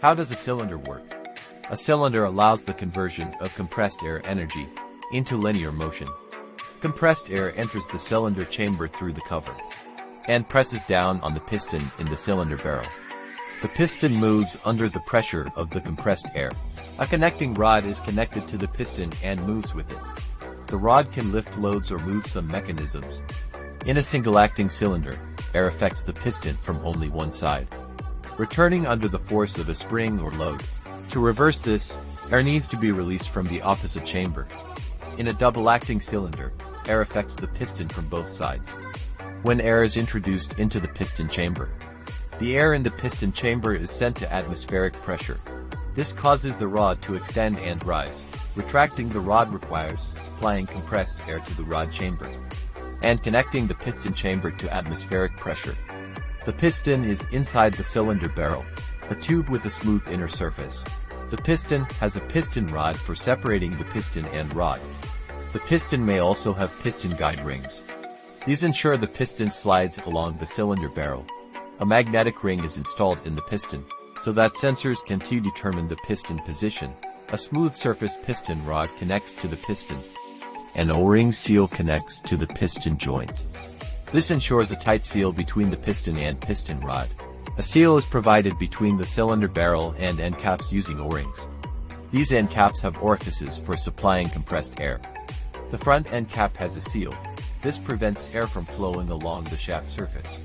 How does a cylinder work? A cylinder allows the conversion of compressed air energy into linear motion. Compressed air enters the cylinder chamber through the cover and presses down on the piston in the cylinder barrel. The piston moves under the pressure of the compressed air. A connecting rod is connected to the piston and moves with it. The rod can lift loads or move some mechanisms. In a single-acting cylinder, air affects the piston from only one side, returning under the force of a spring or load. To reverse this, air needs to be released from the opposite chamber. In a double-acting cylinder, air affects the piston from both sides. When air is introduced into the piston chamber, the air in the piston chamber is sent to atmospheric pressure. This causes the rod to extend and rise. Retracting the rod requires applying compressed air to the rod chamber and connecting the piston chamber to atmospheric pressure. The piston is inside the cylinder barrel, a tube with a smooth inner surface. The piston has a piston rod for separating the piston and rod. The piston may also have piston guide rings. These ensure the piston slides along the cylinder barrel. A magnetic ring is installed in the piston, so that sensors can determine the piston position. A smooth surface piston rod connects to the piston. An O-ring seal connects to the piston joint. This ensures a tight seal between the piston and piston rod. A seal is provided between the cylinder barrel and end caps using O-rings. These end caps have orifices for supplying compressed air. The front end cap has a seal. This prevents air from flowing along the shaft surface.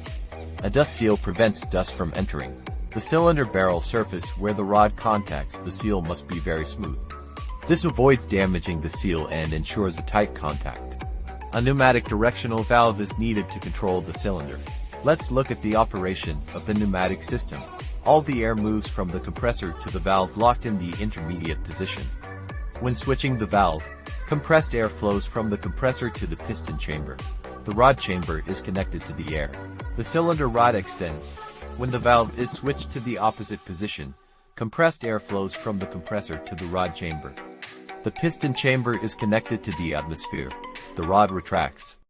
A dust seal prevents dust from entering. The cylinder barrel surface where the rod contacts the seal must be very smooth. This avoids damaging the seal and ensures a tight contact. A pneumatic directional valve is needed to control the cylinder. Let's look at the operation of the pneumatic system. All the air moves from the compressor to the valve locked in the intermediate position. When switching the valve, compressed air flows from the compressor to the piston chamber. The rod chamber is connected to the air. The cylinder rod extends. When the valve is switched to the opposite position, compressed air flows from the compressor to the rod chamber. The piston chamber is connected to the atmosphere. The rod retracts.